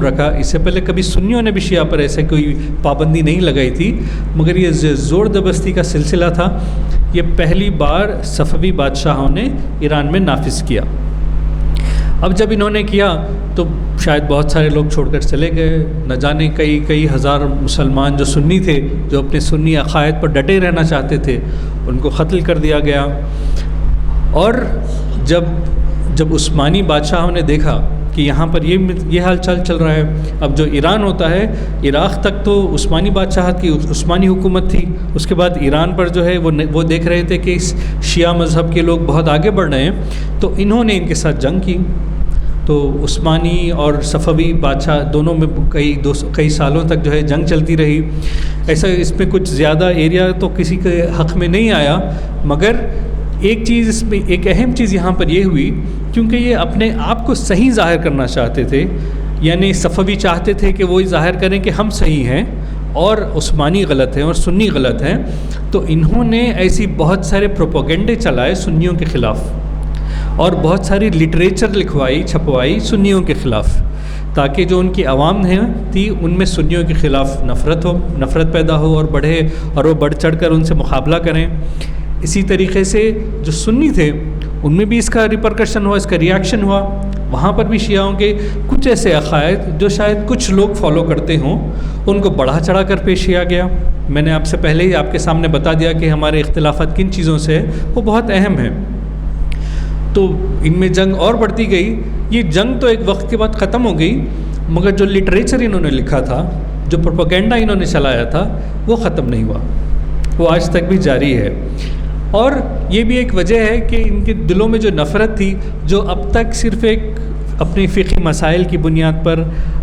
رکھا. اس سے پہلے کبھی سنیوں نے بھی شیعہ پر ایسے کوئی پابندی نہیں لگائی تھی، مگر یہ زور زبردستی کا سلسلہ تھا. یہ پہلی بار صفوی بادشاہوں نے ایران میں نافذ کیا. اب جب انہوں نے کیا تو شاید بہت سارے لوگ چھوڑ کر چلے گئے. نہ جانے کئی ہزار مسلمان جو سنی تھے، جو اپنے سنی عقائد پر ڈٹے رہنا چاہتے تھے، ان کو قتل کر دیا گیا. اور جب عثمانی بادشاہوں نے دیکھا کہ یہاں پر یہ حال چل رہا ہے، اب جو ایران ہوتا ہے، عراق تک تو عثمانی بادشاہت کی عثمانی حکومت تھی، اس کے بعد ایران پر جو ہے وہ دیکھ رہے تھے کہ اس شیعہ مذہب کے لوگ بہت آگے بڑھ رہے ہیں، تو انہوں نے ان کے ساتھ جنگ کی. تو عثمانی اور صفوی بادشاہ دونوں میں کئی سالوں تک جو ہے جنگ چلتی رہی. ایسا اس میں کچھ زیادہ ایریا تو کسی کے حق میں نہیں آیا، مگر ایک چیز اس میں، ایک اہم چیز یہاں پر یہ ہوئی، کیونکہ یہ اپنے آپ کو صحیح ظاہر کرنا چاہتے تھے. یعنی صفوی چاہتے تھے کہ وہ ظاہر کریں کہ ہم صحیح ہیں اور عثمانی غلط ہیں اور سنی غلط ہیں. تو انہوں نے ایسی بہت سارے پروپیگنڈے چلائے سنیوں کے خلاف، اور بہت ساری لٹریچر چھپوائی سنیوں کے خلاف، تاکہ جو ان کی عوام تھی ان میں سنیوں کے خلاف نفرت پیدا ہو اور بڑھے، اور وہ بڑھ چڑھ کر ان سے مقابلہ کریں. اسی طریقے سے جو سنی تھے ان میں بھی اس کا ریپرکشن ہوا، اس کا ریاکشن ہوا. وہاں پر بھی شیعوں کے کچھ ایسے عقائد جو شاید کچھ لوگ فالو کرتے ہوں، ان کو بڑھا چڑھا کر پیش کیا گیا. میں نے آپ سے پہلے ہی آپ کے سامنے بتا دیا کہ ہمارے اختلافات کن چیزوں سے ہے، وہ بہت اہم ہیں. تو ان میں جنگ اور بڑھتی گئی. یہ جنگ تو ایک وقت کے بعد ختم ہو گئی، مگر جو لٹریچر انہوں نے لکھا تھا، جو پروپیگنڈا انہوں نے چلایا تھا، وہ ختم نہیں ہوا، وہ آج تک بھی جاری ہے. اور یہ بھی ایک وجہ ہے کہ ان کے دلوں میں جو نفرت تھی، جو اب تک صرف ایک اپنی فقہی مسائل کی بنیاد پر،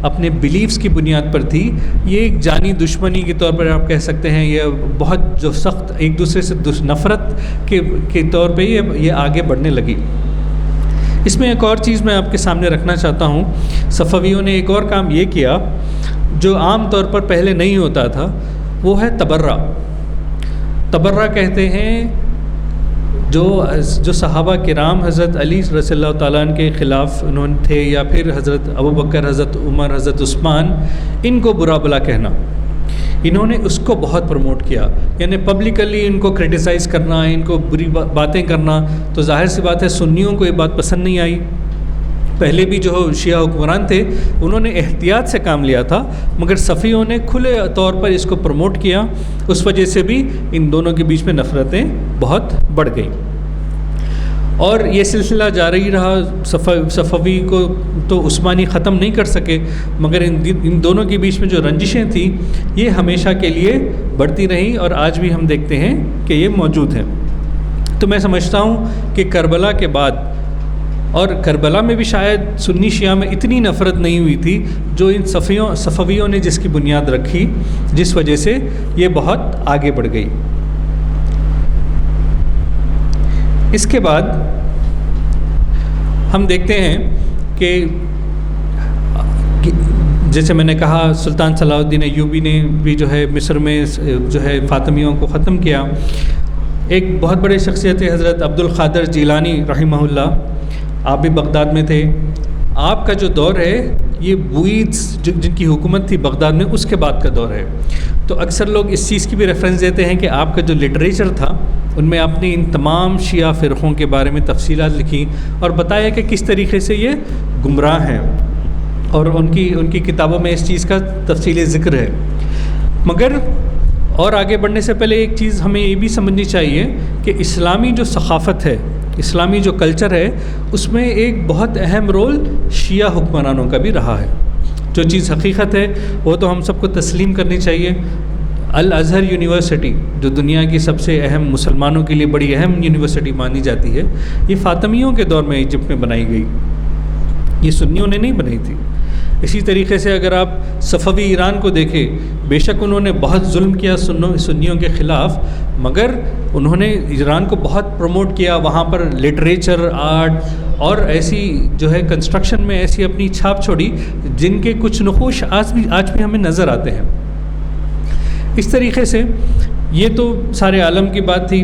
اپنے بلیفز کی بنیاد پر تھی، یہ ایک جانی دشمنی کے طور پر آپ کہہ سکتے ہیں. یہ بہت جو سخت ایک دوسرے سے نفرت کے طور پہ یہ آگے بڑھنے لگی. اس میں ایک اور چیز میں آپ کے سامنے رکھنا چاہتا ہوں. صفویوں نے ایک اور کام یہ کیا جو عام طور پر پہلے نہیں ہوتا تھا، وہ ہے تبرہ. تبرہ کہتے ہیں جو صحابہ کرام حضرت علی رضی اللہ تعالیٰ عنہ کے خلاف انہوں تھے، یا پھر حضرت ابوبکر، حضرت عمر، حضرت عثمان، ان کو برا بلا کہنا. انہوں نے اس کو بہت پروموٹ کیا، یعنی پبلکلی ان کو کرٹیسائز کرنا، ان کو بری باتیں کرنا. تو ظاہر سی بات ہے سنیوں کو یہ بات پسند نہیں آئی. پہلے بھی جو شیعہ حکمران تھے انہوں نے احتیاط سے کام لیا تھا، مگر صفیوں نے کھلے طور پر اس کو پروموٹ کیا. اس وجہ سے بھی ان دونوں کے بیچ میں نفرتیں بہت بڑھ گئیں، اور یہ سلسلہ جاری رہا. صفوی کو تو عثمانی ختم نہیں کر سکے، مگر ان دونوں کے بیچ میں جو رنجشیں تھیں یہ ہمیشہ کے لیے بڑھتی رہیں، اور آج بھی ہم دیکھتے ہیں کہ یہ موجود ہیں. تو میں سمجھتا ہوں کہ کربلا کے بعد، اور کربلا میں بھی شاید سنی شیعہ میں اتنی نفرت نہیں ہوئی تھی جو ان صفویوں نے جس کی بنیاد رکھی، جس وجہ سے یہ بہت آگے بڑھ گئی. اس کے بعد ہم دیکھتے ہیں کہ جیسے میں نے کہا سلطان صلاح الدین ایوبی نے بھی جو ہے مصر میں جو ہے فاطمیوں کو ختم کیا. ایک بہت بڑے شخصیت حضرت عبد القادر جیلانی رحمہ اللہ، آپ بھی بغداد میں تھے. آپ کا جو دور ہے یہ بوئیدز جن کی حکومت تھی بغداد میں، اس کے بعد کا دور ہے. تو اکثر لوگ اس چیز کی بھی ریفرنس دیتے ہیں کہ آپ کا جو لٹریچر تھا ان میں آپ نے ان تمام شیعہ فرقوں کے بارے میں تفصیلات لکھی اور بتایا کہ کس طریقے سے یہ گمراہ ہیں، اور ان کی کتابوں میں اس چیز کا تفصیلی ذکر ہے. مگر اور آگے بڑھنے سے پہلے ایک چیز ہمیں یہ بھی سمجھنی چاہیے کہ اسلامی جو ثقافت ہے، اسلامی جو کلچر ہے، اس میں ایک بہت اہم رول شیعہ حکمرانوں کا بھی رہا ہے. جو چیز حقیقت ہے وہ تو ہم سب کو تسلیم کرنی چاہیے. الازہر یونیورسٹی جو دنیا کی سب سے اہم، مسلمانوں کے لیے بڑی اہم یونیورسٹی مانی جاتی ہے، یہ فاطمیوں کے دور میں ایجپٹ میں بنائی گئی، یہ سنیوں نے نہیں بنائی تھی. اسی طریقے سے اگر آپ صفوی ایران کو دیکھیں، بے شک انہوں نے بہت ظلم کیا سنیوں کے خلاف، مگر انہوں نے ایران کو بہت پروموٹ کیا. وہاں پر لٹریچر، آرٹ اور ایسی جو ہے کنسٹرکشن میں ایسی اپنی چھاپ چھوڑی جن کے کچھ نقوش آج بھی ہمیں نظر آتے ہیں. اس طریقے سے یہ تو سارے عالم کی بات تھی.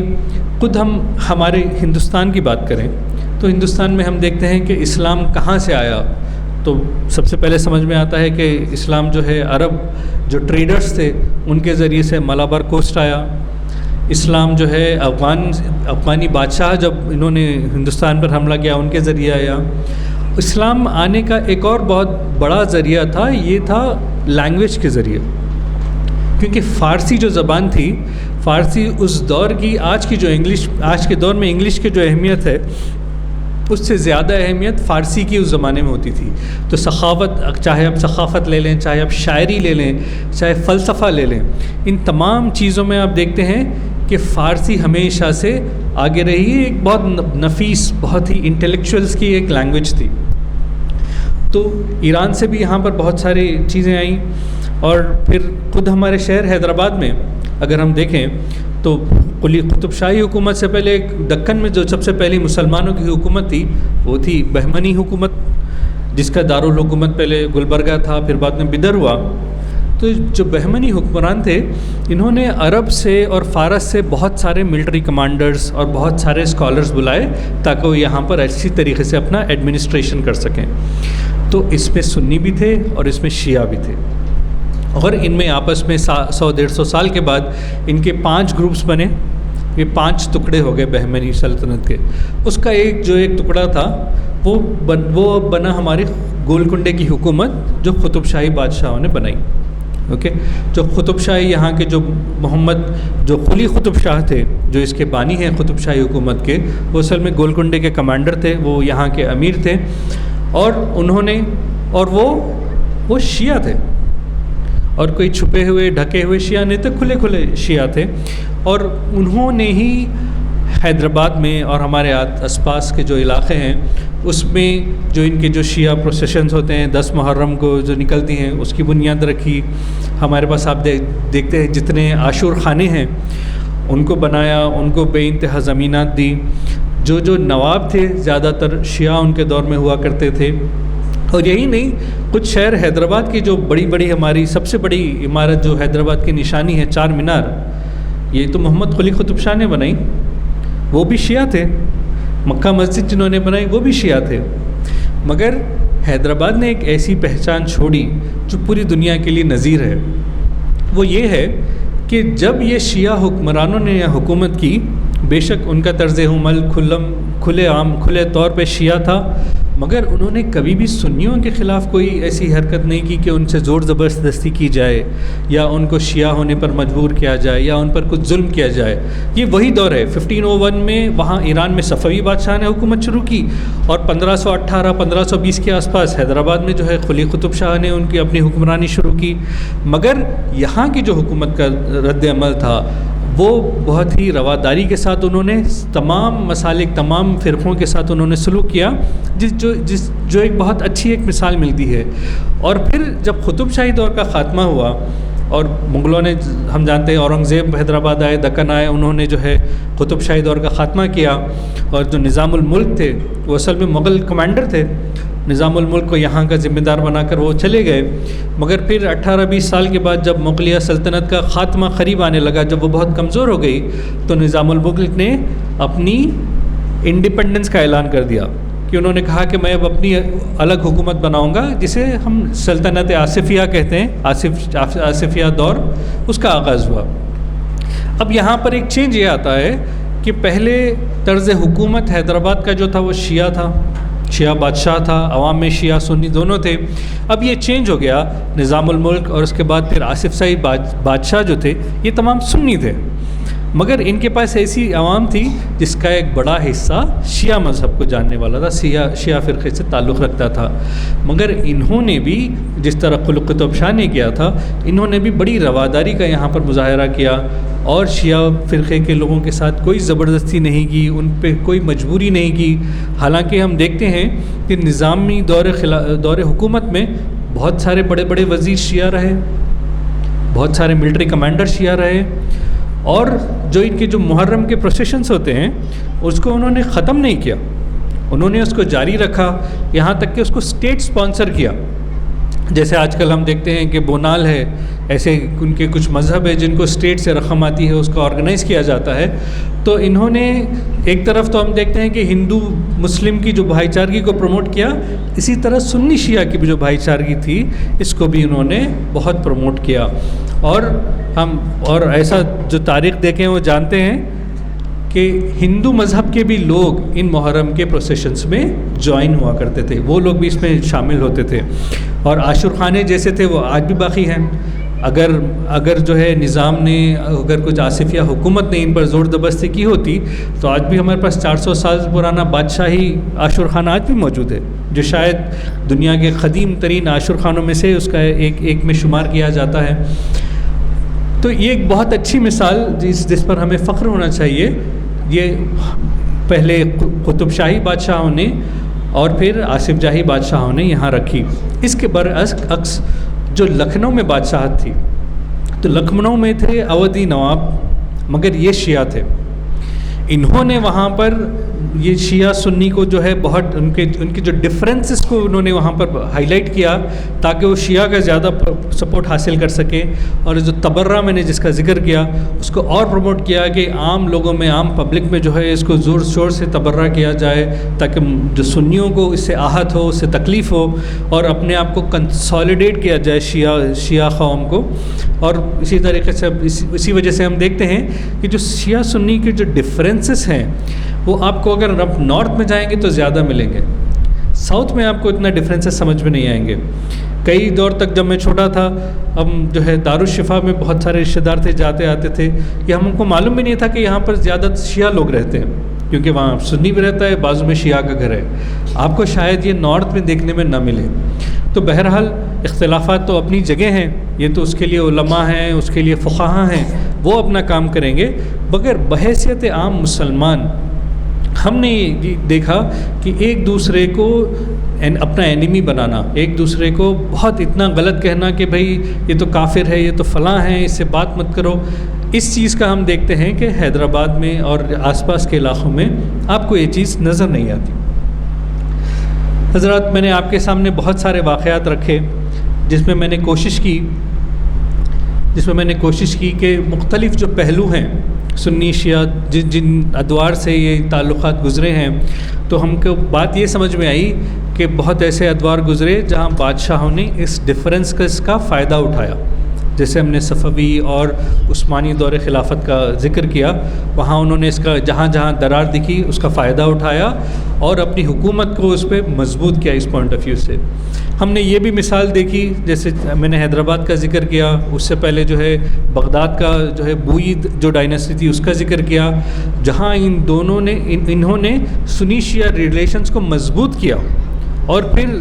خود ہم ہمارے ہندوستان کی بات کریں تو ہندوستان میں ہم دیکھتے ہیں کہ اسلام کہاں سے آیا. تو سب سے پہلے سمجھ میں آتا ہے کہ اسلام جو ہے عرب جو ٹریڈرز تھے ان کے ذریعے سے مالابار کوسٹ آیا. اسلام جو ہے افغانی بادشاہ جب انہوں نے ہندوستان پر حملہ کیا ان کے ذریعے آیا. اسلام آنے کا ایک اور بہت بڑا ذریعہ تھا، یہ تھا لینگویج کے ذریعے، کیونکہ فارسی جو زبان تھی، فارسی اس دور کی آج کے دور میں انگلش کی جو اہمیت ہے اس سے زیادہ اہمیت فارسی کی اس زمانے میں ہوتی تھی. تو سخاوت، چاہے آپ ثقافت لے لیں، چاہے آپ شاعری لے لیں، چاہے فلسفہ لے لیں، ان تمام چیزوں میں آپ دیکھتے ہیں کہ فارسی ہمیشہ سے آگے رہی ہے. ایک بہت نفیس، بہت ہی انٹلیکچوئلس کی ایک لینگویج تھی. تو ایران سے بھی یہاں پر بہت ساری چیزیں آئیں، اور پھر خود ہمارے شہر حیدرآباد میں اگر ہم دیکھیں تو قلی قطب شاہی حکومت سے پہلے دکن میں جو سب سے پہلی مسلمانوں کی حکومت تھی وہ تھی بہمنی حکومت، جس کا دارالحکومت پہلے گلبرگہ تھا، پھر بعد میں بدر ہوا. تو جو بہمنی حکمران تھے انہوں نے عرب سے اور فارس سے بہت سارے ملٹری کمانڈرز اور بہت سارے اسکالرز بلائے تاکہ وہ یہاں پر اچھی طریقے سے اپنا ایڈمنسٹریشن کر سکیں. تو اس میں سنی بھی تھے اور اس میں شیعہ بھی تھے، اور ان میں آپس میں 100-150 سال کے بعد ان کے 5 گروپس بنے. یہ 5 ٹکڑے ہو گئے بہمنی سلطنت کے. اس کا ایک ٹکڑا تھا وہ بنا ہماری گولکنڈے کی حکومت جو قطب شاہی بادشاہوں نے بنائی. اوکے، جو قطب شاہی یہاں کے جو جو قلی قطب شاہ تھے، جو اس کے بانی ہیں قطب شاہی حکومت کے، وہ اصل میں گولکنڈے کے کمانڈر تھے، وہ یہاں کے امیر تھے، اور وہ شیعہ تھے، اور کوئی چھپے ہوئے ڈھکے ہوئے شیعہ نہیں تھے، کھلے شیعہ تھے. اور انہوں نے ہی حیدرآباد میں اور ہمارے آس پاس کے جو علاقے ہیں اس میں جو ان کے جو شیعہ پروسیشنز ہوتے ہیں 10 محرم کو جو نکلتی ہیں اس کی بنیاد رکھی. ہمارے پاس آپ دیکھتے ہیں جتنے عاشور خانے ہیں ان کو بنایا، ان کو بے انتہا زمینات دی. جو نواب تھے زیادہ تر شیعہ ان کے دور میں ہوا کرتے تھے. اور یہی نہیں، کچھ شہر حیدرآباد کی جو بڑی ہماری سب سے بڑی عمارت جو حیدرآباد کی نشانی ہے 4 مینار، یہ تو محمد قلی قطب شاہ نے بنائی، وہ بھی شیعہ تھے. مکہ مسجد جنہوں نے بنائی وہ بھی شیعہ تھے. مگر حیدرآباد نے ایک ایسی پہچان چھوڑی جو پوری دنیا کے لیے نظیر ہے. وہ یہ ہے کہ جب یہ شیعہ حکمرانوں نے یہاں حکومت کی، بے شک ان کا طرز عمل کھلے طور پہ شیعہ تھا، مگر انہوں نے کبھی بھی سنیوں کے خلاف کوئی ایسی حرکت نہیں کی کہ ان سے زور زبردستی کی جائے یا ان کو شیعہ ہونے پر مجبور کیا جائے یا ان پر کچھ ظلم کیا جائے. یہ وہی دور ہے. 1501 میں وہاں ایران میں صفوی بادشاہ نے حکومت شروع کی، اور 1518-1520 کے آس پاس حیدرآباد میں جو ہے قلی قطب شاہ نے ان کی اپنی حکمرانی شروع کی. مگر یہاں کی جو حکومت کا رد عمل تھا وہ بہت ہی رواداری کے ساتھ انہوں نے تمام مسالک، تمام فرقوں کے ساتھ انہوں نے سلوک کیا، جو ایک بہت اچھی ایک مثال ملتی ہے. اور پھر جب قطب شاہی دور کا خاتمہ ہوا اور مغلوں نے، ہم جانتے ہیں اورنگزیب حیدرآباد آئے، دکن آئے، انہوں نے جو ہے قطب شاہی دور کا خاتمہ کیا. اور جو نظام الملک تھے وہ اصل میں مغل کمانڈر تھے، نظام الملک کو یہاں کا ذمہ دار بنا کر وہ چلے گئے. مگر پھر 18-20 سال کے بعد جب مغلیہ سلطنت کا خاتمہ قریب آنے لگا، جب وہ بہت کمزور ہو گئی، تو نظام الملک نے اپنی انڈیپینڈنس کا اعلان کر دیا کہ انہوں نے کہا کہ میں اب اپنی الگ حکومت بناؤں گا، جسے ہم سلطنت آصفیہ کہتے ہیں. آصفیہ دور اس کا آغاز ہوا. اب یہاں پر ایک چینج یہ آتا ہے کہ پہلے طرز حکومت حیدرآباد کا جو تھا وہ شیعہ تھا، شیعہ بادشاہ تھا، عوام میں شیعہ سنی دونوں تھے. اب یہ چینج ہو گیا، نظام الملک اور اس کے بعد پھر آصف شاہی بادشاہ جو تھے یہ تمام سنی تھے. مگر ان کے پاس ایسی عوام تھی جس کا ایک بڑا حصہ شیعہ مذہب کو جاننے والا تھا، شیعہ فرقے سے تعلق رکھتا تھا. مگر انہوں نے بھی جس طرح قلی قطب شاہ نے کیا تھا، انہوں نے بھی بڑی رواداری کا یہاں پر مظاہرہ کیا، اور شیعہ فرقے کے لوگوں کے ساتھ کوئی زبردستی نہیں کی، ان پہ کوئی مجبوری نہیں کی. حالانکہ ہم دیکھتے ہیں کہ نظامی دور حکومت میں بہت سارے بڑے وزیر شیعہ رہے، بہت سارے ملٹری کمانڈر شیعہ رہے، اور جو ان کے جو محرم کے پروسیشنز ہوتے ہیں اس کو انہوں نے ختم نہیں کیا، انہوں نے اس کو جاری رکھا، یہاں تک کہ اس کو اسٹیٹ سپانسر کیا. جیسے آج کل ہم دیکھتے ہیں کہ بونال ہے، ایسے ان کے کچھ مذہب ہے جن کو اسٹیٹ سے رقم آتی ہے، اس کو آرگنائز کیا جاتا ہے. تو انہوں نے ایک طرف تو ہم دیکھتے ہیں کہ ہندو مسلم کی جو بھائی چارگی کو پروموٹ کیا، اسی طرح سنی شیعہ کی بھی جو بھائی چارگی تھی اس کو بھی انہوں نے بہت پروموٹ کیا. اور ایسا جو تاریخ دیکھیں وہ جانتے ہیں کہ ہندو مذہب کے بھی لوگ ان محرم کے پروسیشنز میں جوائن ہوا کرتے تھے، وہ لوگ بھی اس میں شامل ہوتے تھے. اور عاشور خانے جیسے تھے وہ آج بھی باقی ہیں. اگر جو ہے نظام نے، اگر کچھ آصفیہ حکومت نے ان پر زور زبردستی کی ہوتی تو آج بھی ہمارے پاس 400 سال پرانا بادشاہی عاشور خانہ آج بھی موجود ہے، جو شاید دنیا کے قدیم ترین عاشور خانوں میں سے اس کا ایک میں شمار کیا جاتا ہے. تو یہ ایک بہت اچھی مثال جس پر ہمیں فخر ہونا چاہیے، یہ پہلے قطب شاہی بادشاہوں نے اور پھر آصف جاہی بادشاہوں نے یہاں رکھی. اس کے برعکس جو لکھنؤ میں بادشاہت تھی، تو لکھنؤ میں تھے اودھی نواب، مگر یہ شیعہ تھے. انہوں نے وہاں پر یہ شیعہ سنی کو جو ہے بہت ان کے جو ڈفرینسز کو انہوں نے وہاں پر ہائی لائٹ کیا تاکہ وہ شیعہ کا زیادہ سپورٹ حاصل کر سکیں. اور جو تبرہ میں نے جس کا ذکر کیا اس کو اور پروموٹ کیا کہ عام لوگوں میں، عام پبلک میں جو ہے اس کو زور شور سے تبرہ کیا جائے تاکہ جو سنیوں کو اس سے آہت ہو، اس سے تکلیف ہو، اور اپنے آپ کو کنسالیڈیٹ کیا جائے شیعہ قوم کو. اور اسی طریقے سے اسی وجہ سے ہم دیکھتے ہیں کہ جو شیعہ سنی کے جو ڈفرینسز ہیں وہ آپ کو اگر آپ نارتھ میں جائیں گے تو زیادہ ملیں گے، ساؤتھ میں آپ کو اتنا ڈفرینسز سمجھ میں نہیں آئیں گے. کئی دور تک جب میں چھوٹا تھا، ہم جو ہے دارالشفا میں بہت سارے رشتہ دار تھے، جاتے آتے تھے، یہ ہم کو معلوم بھی نہیں تھا کہ یہاں پر زیادہ شیعہ لوگ رہتے ہیں، کیونکہ وہاں سنی بھی رہتا ہے، بازو میں شیعہ کا گھر ہے. آپ کو شاید یہ نارتھ میں دیکھنے میں نہ ملے. تو بہرحال اختلافات تو اپنی جگہ ہیں، یہ تو اس کے لیے علماء ہیں، اس کے لیے فقہاء ہیں، وہ اپنا کام کریں گے. مگر بحیثیت عام مسلمان ہم نے یہ دیکھا کہ ایک دوسرے کو اپنا اینیمی بنانا، ایک دوسرے کو بہت اتنا غلط کہنا کہ بھائی یہ تو کافر ہے، یہ تو فلاں ہے، اس سے بات مت کرو. اس چیز کا ہم دیکھتے ہیں کہ حیدرآباد میں اور آس پاس کے علاقوں میں آپ کو یہ چیز نظر نہیں آتی. حضرات، میں نے آپ کے سامنے بہت سارے واقعات رکھے جس میں میں نے کوشش کی کہ مختلف جو پہلو ہیں سنی شیعہ جن ادوار سے یہ تعلقات گزرے ہیں، تو ہم کو بات یہ سمجھ میں آئی کہ بہت ایسے ادوار گزرے جہاں بادشاہوں نے اس ڈفرینس کا فائدہ اٹھایا. جیسے ہم نے صفوی اور عثمانی دور خلافت کا ذکر کیا، وہاں انہوں نے اس کا جہاں جہاں درار دکھی اس کا فائدہ اٹھایا اور اپنی حکومت کو اس پہ مضبوط کیا. اس پوائنٹ آف ویو سے ہم نے یہ بھی مثال دیکھی، جیسے میں نے حیدرآباد کا ذکر کیا، اس سے پہلے جو ہے بغداد کا جو ہے بوئید جو ڈائناسٹی تھی اس کا ذکر کیا، جہاں انہوں نے سنی شیعہ ریلیشنز کو مضبوط کیا اور پھر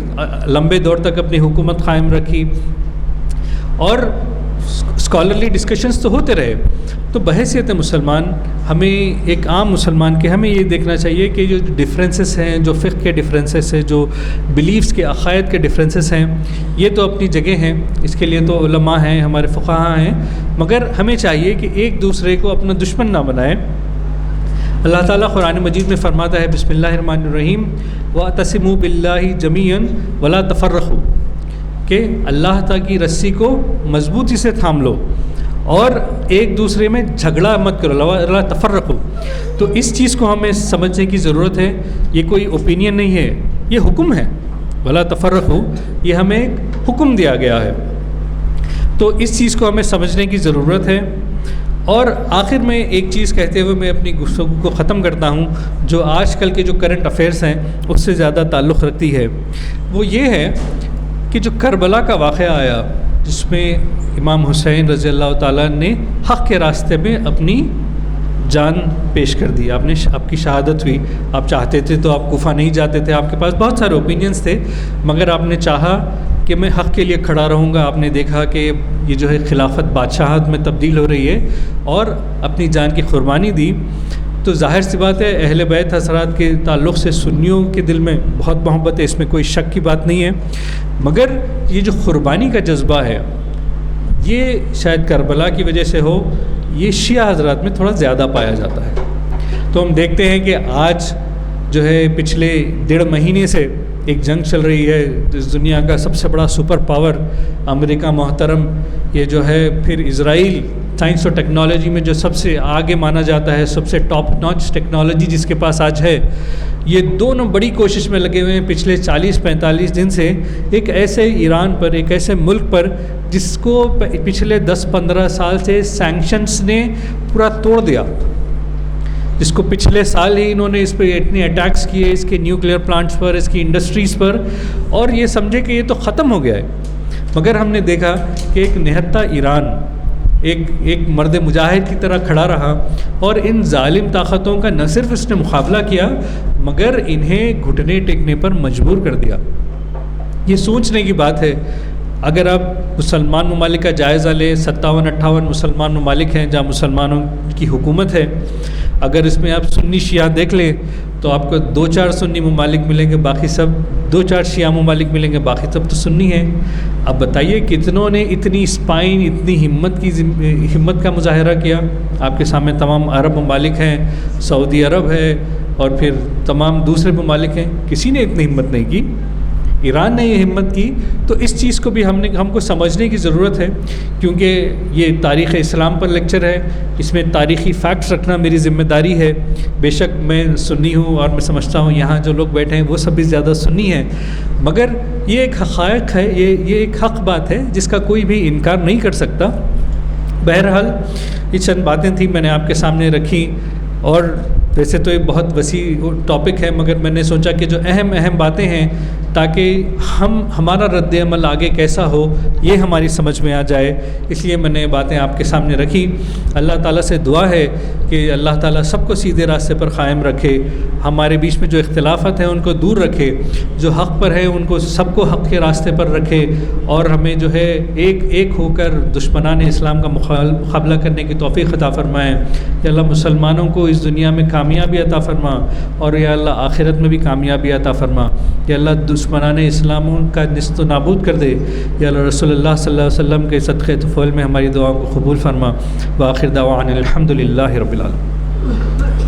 لمبے دور تک اپنی حکومت قائم رکھی. اور اسکالرلی ڈسکشنز تو ہوتے رہے. تو بحیثیت مسلمان ہمیں، ایک عام مسلمان کے، ہمیں یہ دیکھنا چاہیے کہ جو ڈفرینسز ہیں، جو فقہ کے ڈفرینسز ہیں، جو بلیفز کے عقائد کے ڈفرینسز ہیں، یہ تو اپنی جگہ ہیں، اس کے لیے تو علماء ہیں، ہمارے فقہاء ہیں، مگر ہمیں چاہیے کہ ایک دوسرے کو اپنا دشمن نہ بنائیں. اللہ تعالیٰ قرآن مجید میں فرماتا ہے، بسم اللہ الرحمن الرحیم، وَاعْتَصِمُوا بِاللَّهِ جَمِيعًا وَلَا تَفَرَّقُوا، کہ اللہ تعالیٰ کی رسی کو مضبوطی سے تھام لو اور ایک دوسرے میں جھگڑا مت کرو، لا تفرقوا. تو اس چیز کو ہمیں سمجھنے کی ضرورت ہے. یہ کوئی اوپینین نہیں ہے، یہ حکم ہے. ولا تفرقوا، یہ ہمیں ایک حکم دیا گیا ہے. تو اس چیز کو ہمیں سمجھنے کی ضرورت ہے. اور آخر میں ایک چیز کہتے ہوئے میں اپنی گفتگو کو ختم کرتا ہوں، جو آج کل کے جو کرنٹ افیئرس ہیں اس سے زیادہ تعلق رکھتی ہے. وہ یہ ہے کہ جو کربلا کا واقعہ آیا، جس میں امام حسین رضی اللہ تعالیٰ نے حق کے راستے میں اپنی جان پیش کر دی. آپ کی شہادت ہوئی. آپ چاہتے تھے تو آپ کوفہ نہیں جاتے تھے، آپ کے پاس بہت سارے اوپینینز تھے، مگر آپ نے چاہا کہ میں حق کے لیے کھڑا رہوں گا. آپ نے دیکھا کہ یہ جو ہے خلافت بادشاہت میں تبدیل ہو رہی ہے اور اپنی جان کی قربانی دی. تو ظاہر سی بات ہے اہل بیت حضرات کے تعلق سے سنیوں کے دل میں بہت محبت ہے، اس میں کوئی شک کی بات نہیں ہے، مگر یہ جو قربانی کا جذبہ ہے یہ شاید کربلا کی وجہ سے ہو، یہ شیعہ حضرات میں تھوڑا زیادہ پایا جاتا ہے. تو ہم دیکھتے ہیں کہ آج جو ہے پچھلے 1.5 مہینے سے ایک جنگ چل رہی ہے، اس دنیا کا سب سے بڑا سپر پاور امریکہ محترم، یہ جو ہے پھر اسرائیل سائنس اور ٹیکنالوجی میں جو سب سے آگے مانا جاتا ہے، سب سے ٹاپ ناچ ٹیکنالوجی جس کے پاس آج ہے، یہ دونوں بڑی کوشش میں لگے ہوئے ہیں پچھلے 40-45 دن سے ایک ایسے ایران پر، ایک ایسے ملک پر جس کو پچھلے 10-15 سال سے سینکشنز نے پورا توڑ دیا، جس کو پچھلے سال ہی انہوں نے اس پہ اتنے اٹیکس کیے، اس کے نیوکلیئر پلانٹس پر، اس کی انڈسٹریز پر، اور یہ سمجھے کہ یہ تو ختم ہو گیا ہے۔ مگر ہم نے دیکھا کہ ایک نہتہ ایران ایک مرد مجاہد کی طرح کھڑا رہا اور ان ظالم طاقتوں کا نہ صرف اس نے مقابلہ کیا مگر انہیں گھٹنے ٹیکنے پر مجبور کر دیا۔ یہ سوچنے کی بات ہے، اگر آپ مسلمان ممالک کا جائزہ لیں، 57-58 مسلمان ممالک ہیں جہاں مسلمانوں کی حکومت ہے، اگر اس میں آپ سنی شیعہ دیکھ لیں تو آپ کو 2-4 سنی ممالک ملیں گے، باقی سب 2-4 شیعہ ممالک ملیں گے، باقی سب تو سنی ہیں۔ اب بتائیے کتنوں نے اتنی اسپائن، اتنی ہمت کا مظاہرہ کیا؟ آپ کے سامنے تمام عرب ممالک ہیں، سعودی عرب ہے اور پھر تمام دوسرے ممالک ہیں، کسی نے اتنی ہمت نہیں کی، ایران نے یہ ہمت کی۔ تو اس چیز کو بھی ہم کو سمجھنے کی ضرورت ہے، کیونکہ یہ تاریخ اسلام پر لیکچر ہے، اس میں تاریخی فیکٹس رکھنا میری ذمہ داری ہے۔ بے شک میں سنی ہوں اور میں سمجھتا ہوں یہاں جو لوگ بیٹھے ہیں وہ سب بھی زیادہ سنی ہیں، مگر یہ ایک حقائق ہے، یہ ایک حق بات ہے جس کا کوئی بھی انکار نہیں کر سکتا۔ بہرحال یہ چند باتیں تھیں میں نے آپ کے سامنے رکھی، اور ویسے تو ایک بہت وسیع ٹاپک ہے، مگر میں نے سوچا کہ جو اہم باتیں ہیں تاکہ ہمارا رد عمل آگے کیسا ہو یہ ہماری سمجھ میں آ جائے، اس لیے میں نے باتیں آپ کے سامنے رکھی۔ اللہ تعالیٰ سے دعا ہے کہ اللہ تعالیٰ سب کو سیدھے راستے پر قائم رکھے، ہمارے بیچ میں جو اختلافات ہیں ان کو دور رکھے، جو حق پر ہے ان کو سب کو حق کے راستے پر رکھے، اور ہمیں جو ہے ایک ہو کر دشمنان اسلام کا مقابلہ کرنے کی توفیق عطا فرمائے۔ یا اللہ مسلمانوں کو اس دنیا میں کامیابی عطا فرما، اور یا اللہ آخرت میں بھی کامیابی عطا فرما۔ یا اللہ دشمنان اسلام کا نیست و نابود کر دے۔ یا اللہ رسول اللہ صلی اللہ علیہ وسلم کے صدقے طفول میں ہماری دعاؤں کو قبول فرما۔ وآخر دعوانا الحمد للہ رب العالمین۔